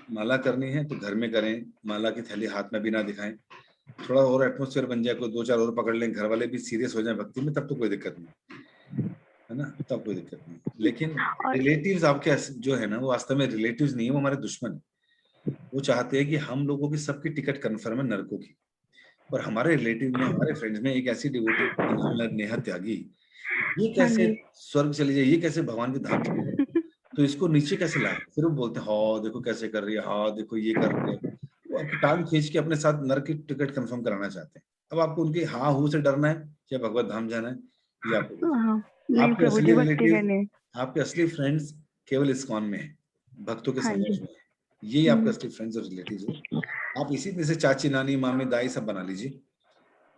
माला करनी है तो घर में करें, माला की थैली हाथ में भी ना दिखाएं। थोड़ा और एटमोस्फेयर बन जाए, कोई 2-4 और पकड़ लें, घर वाले भी सीरियस हो जाए भक्ति में, तब तो कोई दिक्कत नहीं है ना, तब कोई दिक्कत नहीं। लेकिन रिलेटिव्स आपके जो है ना, वो वास्तव में रिलेटिव्स नहीं है, वो हमारे दुश्मन है। वो चाहते हैं कि हम लोगों की सबकी टिकट कन्फर्म है नरकों की, और हमारे रिलेटिव में, हमारे फ्रेंड्स में एक ऐसी डिवोटी नेहा त्यागी, ये कैसे स्वर्ग चली जाए, ये कैसे भगवान के धाम चली जाए, तो इसको नीचे कैसे लाए? फिर वो बोलते हैं हाँ देखो कैसे कर रही है, हाँ देखो ये कर रही है। वो आपकी टांग खींच के अपने साथ नरक की टिकट कंफर्म कराना चाहते हैं। अब आपको उनकी हाँ हूँ से डरना है या भगवत धाम जाना है, ये आपको देखना। नहीं आपके प्रभु असली जी, भक्ति रिलेटिव, करने। आपके असली फ्रेंड्स केवल इस्कॉन में है, भक्तों के हाँ समाज जी। में है। यही आपके असली फ्रेंड्स और रिलेटिव्स है। आप इसी में से चाची, नानी, मामी, दाई सब बना लीजिए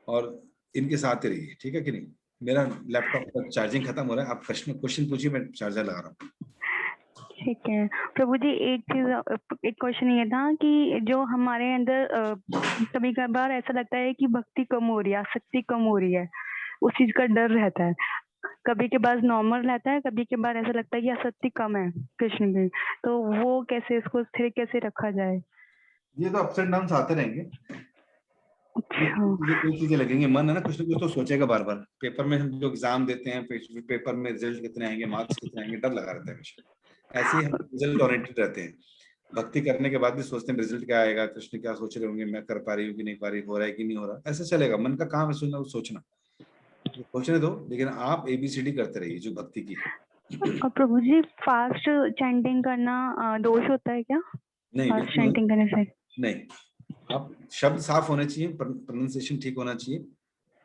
और इनके साथ ही रहिए, ठीक है कि नहीं? मेरा लैपटॉप का चार्जिंग खत्म हो रहा है, आप क्वेश्चन पूछिए, मैं चार्जर लगा रहा हूँ। ठीक है प्रभु जी, एक चीज, एक क्वेश्चन ये था कि जो हमारे अंदर कभी कभार ऐसा लगता है कि भक्ति कम हो रही है, आसक्ति कम हो रही है, उस चीज का डर रहता है। कभी के बाद नॉर्मल रहता है, कभी के बाद ऐसा लगता है कि आसक्ति कम है कृष्ण की, तो वो कैसे, इसको स्थिर कैसे रखा जाए? ये तो अप्स एंड डाउन आते रहेंगे। अच्छा। कोई चीजें लगेंगे, मन है ना कुछ तो सोचेगा बार बार। पेपर में हम जो एग्जाम देते हैं, पेपर में रिजल्ट कितने आएंगे, मार्क्स कितने आएंगे, डर लगा रहता है हमेशा। ऐसे ही हम रिजल्ट ओरिएंटेड रहते हैं। भक्ति करने के बाद भी सोचते हैं रिजल्ट क्या आएगा, कृष्ण क्या सोच रहे होंगे, मैं कर पा रही हूँ कि नहीं पा रही, हो रहा है कि नहीं हो रहा। ऐसा चलेगा, मन का काम है सुनना, सोचना, सोचने दो। लेकिन आप ABCD करते रहिए जो भक्ति की है। और प्रभु जी, फास्ट चैंटिंग करना दोष होता है क्या? नहीं फास्ट बिल्कुल चैंटिंग करने से? नहीं। आप शब्द साफ होने चाहिए, प्रोनाउंसिएशन ठीक होना चाहिए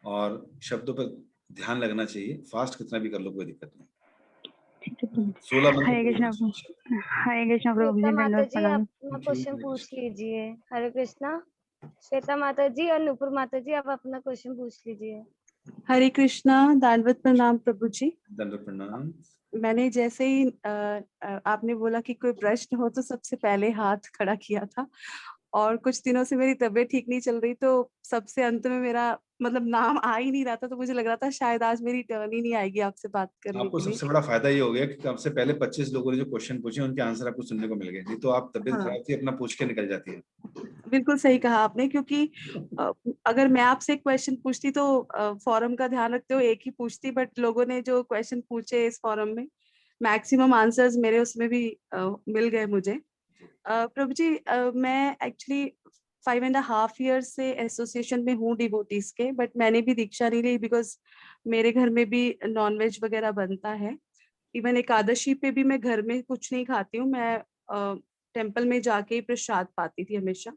और शब्दों पर ध्यान लगना चाहिए। फास्ट कितना भी कर लो कोई दिक्कत नहीं। ठीक है प्रभु। 16 मंत्र हरे पूरे कृष्णा होने प्रभु। चाहिए। हरे कृष्णा प्रभु श्वेता जी, माता दंडवत जी, आप प्रणाम। अपना क्वेश्चन पूछ लीजिए। हरे कृष्णा। श्वेता माता जी और नुपुर माता जी, आप अपना क्वेश्चन पूछ लीजिए। हरे कृष्णा, दंडवत प्रणाम प्रभु जी। दंडवत प्रणाम। मैंने जैसे ही आपने बोला कि कोई प्रश्न हो तो सबसे पहले हाथ खड़ा किया था, और कुछ दिनों से मेरी तबीयत ठीक नहीं चल रही, तो सबसे अंत में मेरा मतलब नाम आ ही नहीं रहा था, तो मुझे लग रहा था शायद आज मेरी टर्न ही नहीं आएगी आपसे बात करने आपको के लिए। सबसे बड़ा फायदा ये हो गया कि सबसे पहले 25 लोगों ने जो क्वेश्चन पूछे उनके आंसर आपको सुनने को मिल गए, नहीं तो आप तबीयत हाँ, खराब थी अपना पूछ के निकल जाती है। बिल्कुल सही कहा आपने, क्योंकि अगर मैं आपसे एक क्वेश्चन पूछती तो फॉरम का ध्यान रखते हुए एक ही पूछती, बट लोगों ने जो क्वेश्चन पूछे इस फॉरम में, मैक्सिमम आंसर्स मेरे उसमें भी मिल गए मुझे। प्रभु जी, मैं एक्चुअली 5.5 years से एसोसिएशन में हूँ डिवोटीज के, बट मैंने भी दीक्षा नहीं ली, बिकॉज मेरे घर में भी नॉनवेज वगैरह बनता है। इवन एकादशी पे भी मैं घर में कुछ नहीं खाती हूँ, मैं टेम्पल में जाके ही प्रसाद पाती थी हमेशा।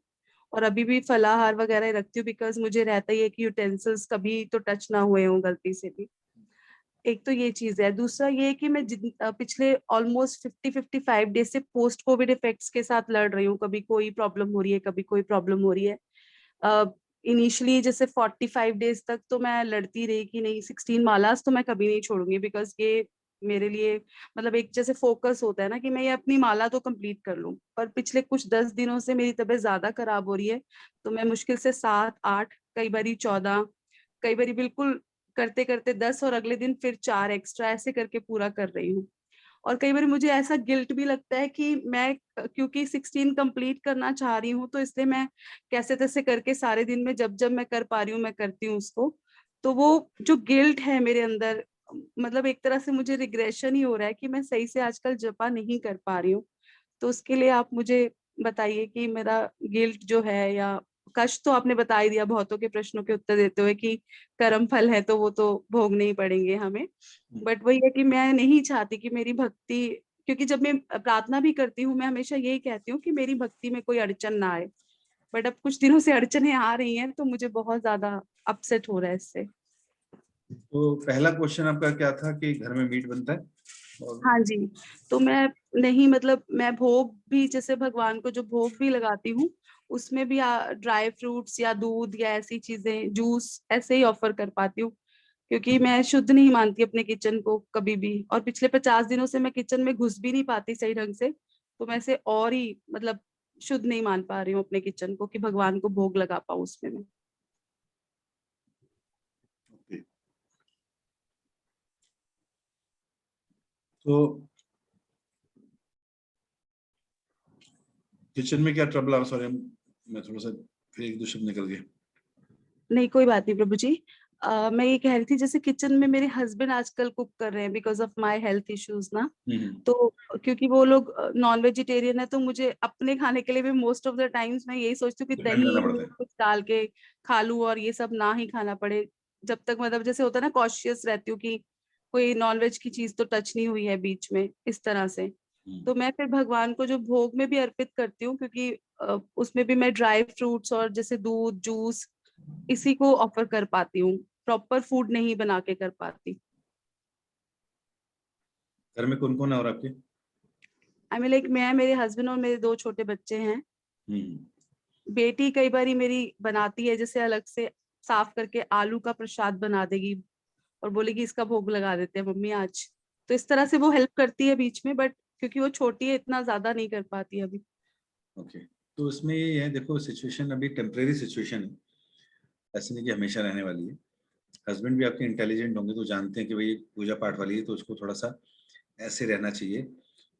और अभी भी फलाहार वगैरह रखती हूँ, बिकॉज मुझे रहता ही है कि यूटेंसिल्स कभी तो टच ना हुए हों गलती से भी। एक तो ये चीज है, दूसरा ये है कि मैं पिछले ऑलमोस्ट 50-55 डेज से पोस्ट कोविड इफेक्ट्स के साथ लड़ रही हूँ। कभी कोई प्रॉब्लम हो रही है, कभी कोई प्रॉब्लम हो रही है। इनिशियली जैसे 45 डेज तक तो मैं लड़ती रही कि नहीं, 16 मालास तो मैं कभी नहीं छोड़ूंगी, बिकॉज ये मेरे लिए मतलब एक जैसे फोकस होता है ना कि मैं ये अपनी माला तो कंप्लीट कर लूं। पर पिछले कुछ 10 दिनों से मेरी तबीयत ज्यादा खराब हो रही है, तो मैं मुश्किल से 7-8, कई बारी 14, कई बारी बिल्कुल करते करते 10, और अगले दिन फिर 4 एक्स्ट्रा ऐसे करके पूरा कर रही हूँ। और कई बार मुझे ऐसा गिल्ट भी लगता है कि मैं क्योंकि 16 कंप्लीट करना चाह रही हूँ, तो इसलिए मैं कैसे तैसे करके सारे दिन में जब जब मैं कर पा रही हूँ मैं करती हूँ उसको। तो वो जो गिल्ट है मेरे अंदर, मतलब एक तरह से मुझे रिग्रेशन ही हो रहा है कि मैं सही से आजकल जपा नहीं कर पा रही हूँ। तो उसके लिए आप मुझे बताइए कि मेरा गिल्ट जो है, या कष्ट तो आपने बता ही दिया बहुतों के प्रश्नों के उत्तर देते हुए कि कर्म फल है तो वो तो भोगने ही पड़ेंगे हमें। बट वही है कि मैं नहीं चाहती कि मेरी भक्ति, क्योंकि जब मैं प्रार्थना भी करती हूँ मैं हमेशा यही कहती हूँ कि मेरी भक्ति में कोई अड़चन ना आए। बट अब कुछ दिनों से अड़चने आ रही हैं, तो मुझे बहुत ज्यादा अपसेट हो रहा है इससे। तो पहला क्वेश्चन आपका क्या था कि घर में मीट बनता है? और हाँ जी। तो मैं नहीं, मतलब मैं भोग भी, जैसे भगवान को जो भोग भी लगाती हूँ उसमें भी ड्राई फ्रूट्स या दूध या ऐसी चीजें, जूस ऐसे ही ऑफर कर पाती हूँ, क्योंकि मैं शुद्ध नहीं मानती अपने किचन को कभी भी। और पिछले 50 दिनों से मैं किचन में घुस भी नहीं पाती सही ढंग से, तो मैं से और ही मतलब शुद्ध नहीं मान पा रही हूँ अपने किचन को कि भगवान को भोग लगा पाऊँ उसमें मैं। ओके। तो किचन में क्या ट्रबल आ, सॉरी मैं थोड़ा सा फिर एक दो शब्द निकल गए। नहीं कोई बात नहीं प्रभु जी। मैं ये कह रही थी जैसे किचन में मेरे हस्बैंड आजकल कुक कर रहे हैं because of my health issues ना। तो क्योंकि वो लोग नॉन वेजिटेरियन है तो मुझे अपने खाने के लिए भी मोस्ट ऑफ द टाइम्स मैं यही सोचती हूँ कि डिपेंड दही करना में पड़ता है। कुछ डाल के खा लूं और ये सब ना ही खाना पड़े। जब तक मतलब जैसे होता है ना कॉशियस रहती हूँ कि कोई नॉनवेज की चीज तो टच नहीं हुई है बीच में इस तरह से। तो मैं फिर भगवान को जो भोग में भी अर्पित करती हूँ क्योंकि उसमें भी मैं ड्राई फ्रूट्स और जैसे दूध जूस इसी को ऑफर कर पाती हूँ। प्रॉपर फूड नहीं बना के कर पाती। घर में कौन कौन है और आपके? आई मीन लाइक मैं मेरे हस्बैंड और मेरे 2 छोटे बच्चे हैं। बेटी कई बार मेरी बनाती है जैसे अलग से साफ करके आलू का प्रसाद बना देगी और बोलेगी इसका भोग लगा देते हैं मम्मी आज। तो इस तरह से वो हेल्प करती है बीच में बट क्योंकि वो छोटी है इतना ज्यादा नहीं कर पाती अभी। ओके, तो इसमें ये है, देखो सिचुएशन अभी टेम्परेरी सिचुएशन है, ऐसे नहीं कि हमेशा रहने वाली है। हस्बैंड भी आपके इंटेलिजेंट होंगे तो जानते हैं कि भाई पूजा पाठ वाली है तो उसको थोड़ा सा ऐसे रहना चाहिए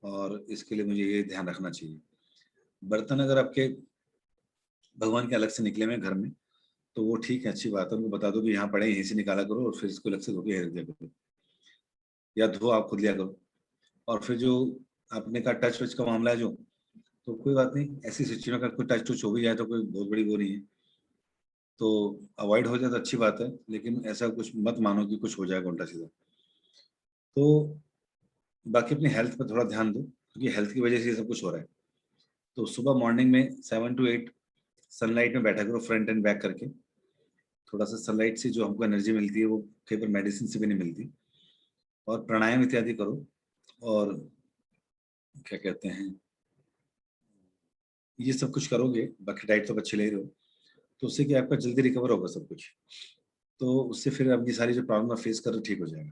और इसके लिए मुझे ये ध्यान रखना चाहिए। बर्तन अगर आपके भगवान के अलग से निकले हुए घर में तो वो ठीक है, अच्छी बात है, उनको बता दो कि यहाँ पड़े यहीं से निकाला करो और फिर इसको अलग से धो के रख दिया करो या धो आप खुद लिया करो। और फिर जो आपने कहा टच वच का मामला है जो, तो कोई बात नहीं, ऐसी सिचुएशन में कोई टच टच हो भी जाए तो कोई बहुत बड़ी वो नहीं है, तो अवॉइड हो जाए तो अच्छी बात है, लेकिन ऐसा कुछ मत मानो कि कुछ हो जाएगा उल्टा सीधा। तो बाकी अपनी हेल्थ पर थोड़ा ध्यान दो क्योंकि हेल्थ की वजह से ये सब कुछ हो रहा है। तो सुबह मॉर्निंग में 7 to 8 सनलाइट में बैठा करो फ्रंट एंड बैक करके। थोड़ा सा सनलाइट से जो हमको एनर्जी मिलती है वो कई बार मेडिसिन से भी नहीं मिलती। और प्राणायाम इत्यादि करो और क्या कहते हैं, ये सब कुछ करोगे, बाकी डाइट तो अच्छी ले रहे हो, तो उससे कि आपका जल्दी रिकवर होगा सब कुछ, तो उससे फिर आपकी सारी जो प्रॉब्लम आप फेस कर रहे हो ठीक हो जाएगा।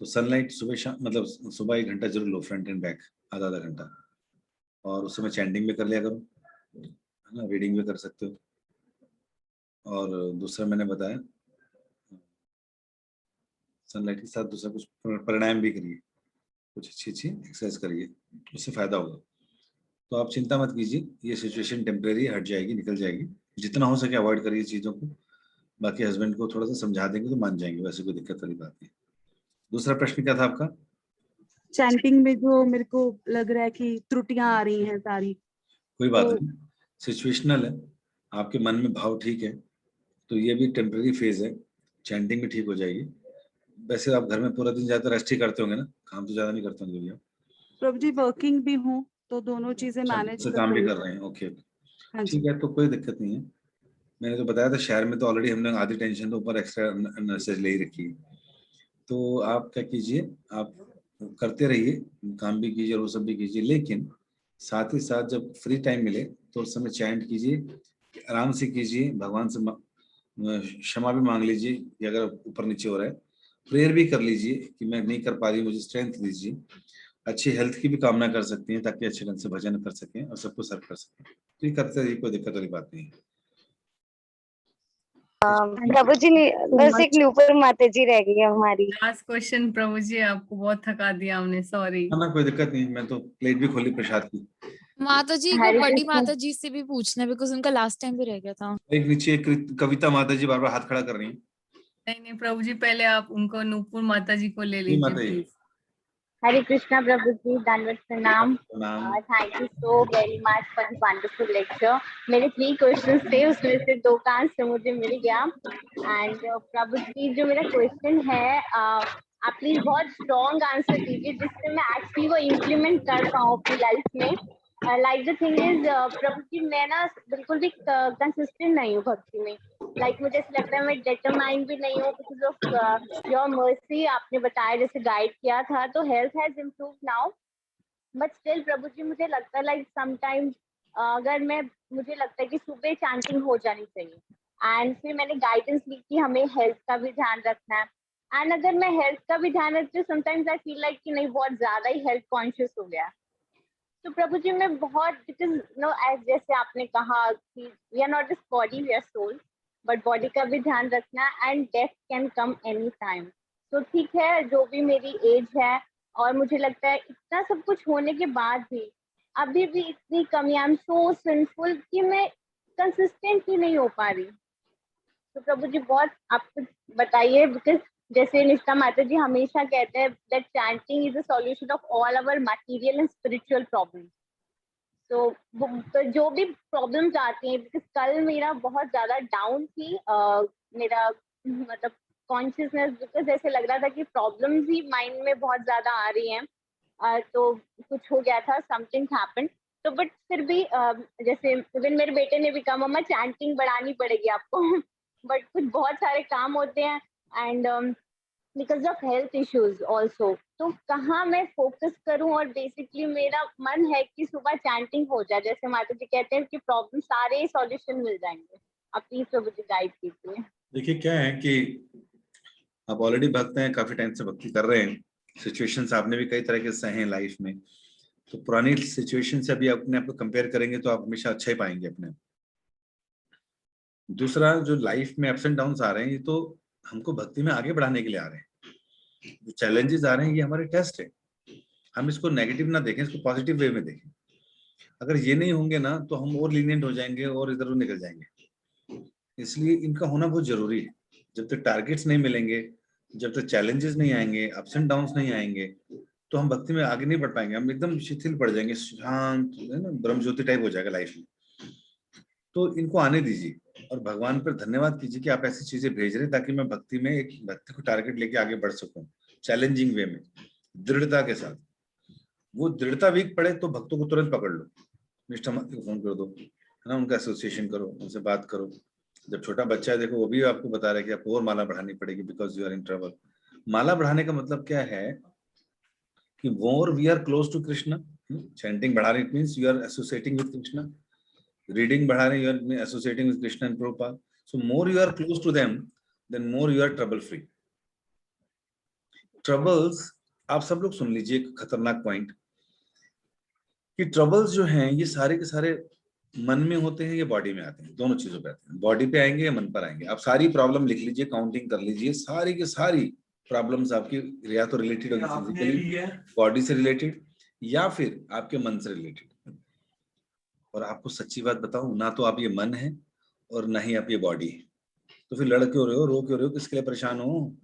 तो सनलाइट सुबह शाम मतलब सुबह 1 घंटा जरूर लो फ्रंट एंड बैक, आधा आधा घंटा, और उस समय चैंटिंग भी कर लिया करो, है ना, रीडिंग भी कर सकते हो। और दूसरा मैंने बताया सनलाइट के साथ दूसरा कुछ प्राणायाम भी करिए, कुछ अच्छी अच्छी एक्सरसाइज करिए, उससे फायदा होगा। तो आप चिंता मत कीजिए, ये सिचुएशन टेम्परेरी हट जाएगी, निकल जाएगी। जितना हो सके अवॉइड करिए चीज़ों को, बाकी हस्बैंड को थोड़ा सा समझा देंगे तो मान जाएंगे, वैसे कोई दिक्कत वाली बात नहीं। दूसरा प्रश्न क्या था आपका? चैंटिंग में जो मेरे को लग रहा है कि त्रुटियां आ रही हैं सारी। कोई बात तो नहीं, सिचुएशनल है, आपके मन में भाव ठीक है तो ये भी टेम्परेरी फेज है, चैंटिंग भी ठीक हो जाएगी। वैसे आप घर में पूरा दिन ज्यादा रेस्ट ही करते होंगे ना, काम तो ज्यादा नहीं करते होंगे भैया? प्रभु जी वर्किंग भी हूँ तो दोनों चीजें अच्छा, मैनेज से कर काम भी रही कर हूँ। रहे हैं, ओके। हाँ ठीक जी। है, तो कोई दिक्कत नहीं है। मैंने तो बताया था शहर में तो ऑलरेडी हमने आधी टेंशन तो ऊपर एक्स्ट्रा नर्सेज ले ही रखी है। तो आप क्या कीजिए, आप करते रहिए, काम भी कीजिए और वो सब भी कीजिए, लेकिन साथ ही साथ जब फ्री टाइम मिले तो उस समय चैंट कीजिए, आराम से कीजिए, भगवान से क्षमा भी मांग लीजिए कि अगर ऊपर नीचे हो रहा है, प्रेयर भी कर लीजिए कि मैं नहीं कर पा रही, मुझे स्ट्रेंथ दीजिए। अच्छी हेल्थ की भी कामना कर सकती हैं ताकि अच्छे ढंग से भजन कर सकें और सबको सर्व कर सकें। तो ये करते रहिए, कोई दिक्कत वाली बात नहीं है। प्रभु जी बस एक नुपुर माता जी रह गई है हमारी। लास्ट क्वेश्चन प्रभु जी, आपको बहुत थका दिया हमने, सॉरी। ना कोई दिक्कत नहीं, मैं तो प्लेट भी खोली प्रसाद की। माता जी को हरे बड़ी कृष्ण। माता जी से भी पूछना है बिकॉज उनका लास्ट टाइम भी रह गया था। एक नीचे कविता माता जी बार बार हाथ खड़ा कर रही हैं। नहीं नहीं प्रभु जी, पहले आप उनको नूपुर माता जी को ले जी लीजिए माता जी, प्लीज। हरे कृष्णा प्रभु जी, दंडवत प्रणाम। प्रणाम। Thank you so very much for this wonderful lecture. मेरे 3 क्वेश्चंस थे, उसमें से 2 का आंसर मुझे मिल गया। एंड प्रभु जी, जो मेरा क्वेश्चन है, आप प्लीज बहुत स्ट्रॉन्ग आंसर दीजिए जिससे मैं एक्चुअली वो इम्प्लीमेंट कर पाऊँ अपनी लाइफ में। लाइक द थिंग इज प्रभु जी, मैं ना बिल्कुल भी कंसिस्टेंट नहीं हूँ भक्ति में। लाइक मुझे ऐसा लगता है मैं डिटरमाइंड भी नहीं हूँ। बिकॉज ऑफ योर मर्सी, आपने बताया जैसे गाइड किया था, तो health has improve now. But still Prabhu ji, मुझे लगता है लाइक समटाइम्स अगर मुझे लगता है कि सुबह चैंटिंग हो जानी चाहिए। एंड फिर मैंने गाइडेंस ली कि हमें हेल्थ का भी ध्यान रखना है। एंड अगर मैं हेल्थ का भी ध्यान रखती हूँ, समटाइम्स आई फील लाइक कि नहीं, बहुत ज्यादा ही हेल्थ कॉन्शियस हो गया। तो प्रभु जी, मैं बहुत, बिकॉज नो, एज जैसे आपने कहा कि we are not this body, we are soul, but body का भी ध्यान रखना and death can come any time. तो ठीक है, जो भी मेरी एज है, और मुझे लगता है इतना सब कुछ होने के बाद भी अभी भी इतनी कमी, आई एम सो सिंफुल कि मैं कंसिस्टेंट ही नहीं हो पा रही। तो प्रभु जी बहुत आप कुछ बताइए, बिकॉज जैसे निष्ठा माता जी हमेशा कहते हैं that chanting is the solution of all our material and spiritual problem. तो जो भी प्रॉब्लम्स आती हैं, बिकॉज कल मेरा बहुत ज्यादा डाउन थी मेरा मतलब कॉन्शियसनेस, बिकॉज ऐसे लग रहा था कि प्रॉब्लम्स ही माइंड में बहुत ज्यादा आ रही हैं। तो कुछ हो गया था, समथिंग हैपेंड। तो बट फिर भी जैसे इवन मेरे बेटे ने भी कहा मम्मा चैंटिंग बढ़ानी पड़ेगी आपको बट कुछ बहुत सारे काम होते हैं and because of health issues also. तो कहाँ मैं फोकस करूं, और बेसिकली मेरा मन है कि सुबह चैंटिंग हो जाए, जैसे माता जी कहते हैं कि प्रॉब्लम सारे सॉल्यूशन मिल जाएंगे। आप प्लीज प्रभु जी गाइड कीजिए। देखिए क्या है कि आप ऑलरेडी भक्त हैं, काफी टाइम से भक्ति कर रहे हैं, सिचुएशंस आपने भी कई तरह के सहे हैं लाइफ में, तो पुरानी सिचुएशन से अभी अपने आप को कंपेयर करेंगे तो आप हमेशा अच्छा ही पाएंगे अपने आप। दूसरा, जो लाइफ में अप्स एंड डाउन्स आ रहे हैं, ये तो हमको भक्ति में आगे बढ़ाने के लिए आ रहे हैं। जो चैलेंजेस आ रहे हैं ये हमारे टेस्ट है, हम इसको नेगेटिव ना देखें, इसको पॉजिटिव वे में देखें। अगर ये नहीं होंगे ना तो हम और लीनियंट हो जाएंगे और इधर उधर निकल जाएंगे। इसलिए इनका होना बहुत जरूरी है। जब तक टारगेट्स नहीं मिलेंगे, जब तक चैलेंजेस नहीं आएंगे, अप्स एंड डाउन्स नहीं आएंगे, तो हम भक्ति में आगे नहीं बढ़ पाएंगे। हम एकदम शिथिल पड़ जाएंगे, शांत है ना, ब्रह्म ज्योति टाइप हो जाएगा लाइफ में। तो इनको आने दीजिए और भगवान पर धन्यवाद कीजिए कि आप ऐसी चीजें भेज रहे हैं ताकि मैं भक्ति में एक भक्ति को टारगेट लेके आगे बढ़ सकूं, चैलेंजिंग वे में, दृढ़ता के साथ। वो दृढ़ता वीक पड़े तो भक्तों को तुरंत पकड़ लो, निष्ठा माता को फोन कर दो, है ना, उनका एसोसिएशन करो, उनसे बात करो। जब छोटा बच्चा है, देखो वो भी आपको बता रहा है कि आपको और माला बढ़ानी पड़ेगी because you are in trouble. माला बढ़ाने का मतलब क्या है कि more we are close to Krishna, chanting बढ़ा रहे, it means you are associating with Krishna, reading बढ़ा रहे, you are associating with Krishna and Prabhupada. So more you are close to them, then more you are trouble free. Troubles, आप सब लोग सुन लीजिए एक खतरनाक पॉइंट, कि ट्रबल्स जो हैं ये सारे के सारे मन में होते हैं या बॉडी में आते हैं, दोनों चीजों पे आते हैं। बॉडी पे आएंगे या मन पर आएंगे। आप सारी प्रॉब्लम लिख लीजिए, काउंटिंग कर लीजिए, सारी की सारी प्रॉब्लम्स आपकी या तो रिलेटेड होगी फिजिकली, बॉडी से रिलेटेड, या फिर आपके मन से रिलेटेड। और आपको सच्ची बात बताऊं, ना तो आप ये मन है और ना ही आप ये बॉडी है, तो फिर लड़ क्यों रहे हो, रो क्यों रहे हो, किसके लिए परेशान हो?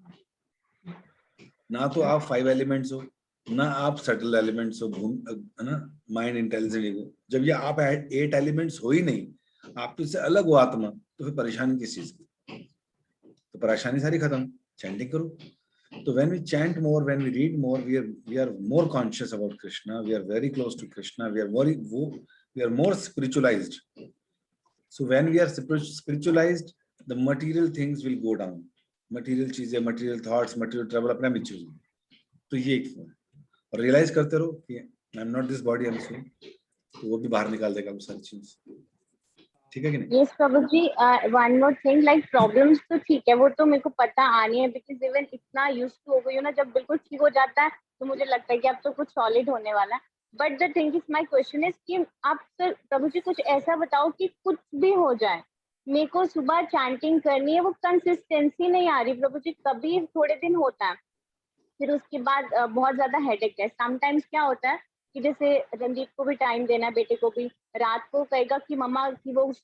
ना तो आप 5 एलिमेंट्स हो, ना आप सटल एलिमेंट्स हो, है ना, माइंड, इंटेलिजेंस, ईगो। जब ये आप 8 एलिमेंट्स हो ही नहीं, आप तो इससे अलग हो आत्मा, तो फिर परेशानी किस चीज की? तो परेशानी सारी खत्म, चैंटिंग करो। तो when we chant more, when we read more, we are more conscious about Krishna, we are very close to Krishna, we are more spiritualized. So when we are spiritualized, the material things will go down, material चीजें, material thoughts, material trouble अपने आप नीचे हो। तो ये एक, और realise करते रहो कि I am not this body, I am soul, तो वो भी बाहर निकाल देगा वो सारी चीज। ठीक है कि नहीं? Yes Prabhu ji, one more thing, like problems तो ठीक है, वो तो मेरे को पता आनी है, बिकॉज इवन इतना यूज टू हो गई हूँ ना, जब बिल्कुल ठीक हो जाता है तो मुझे लगता है कि अब तो कुछ सॉलिड होने वाला है। But the thing is, my question is कि आप सर प्रभु जी कुछ ऐसा बताओ कि कुछ भी हो जाए, मेरे को सुबह चैंटिंग करनी है, वो कंसिस्टेंसी नहीं आ रही प्रभु जी। कभी थोड़े दिन होता है, फिर उसके बाद बहुत ज्यादा हेडेक है। समटाइम्स क्या होता है कि जैसे रणदीप को भी टाइम देना है, बेटे को भी, रात को कहेगा कि मम्मा कि वो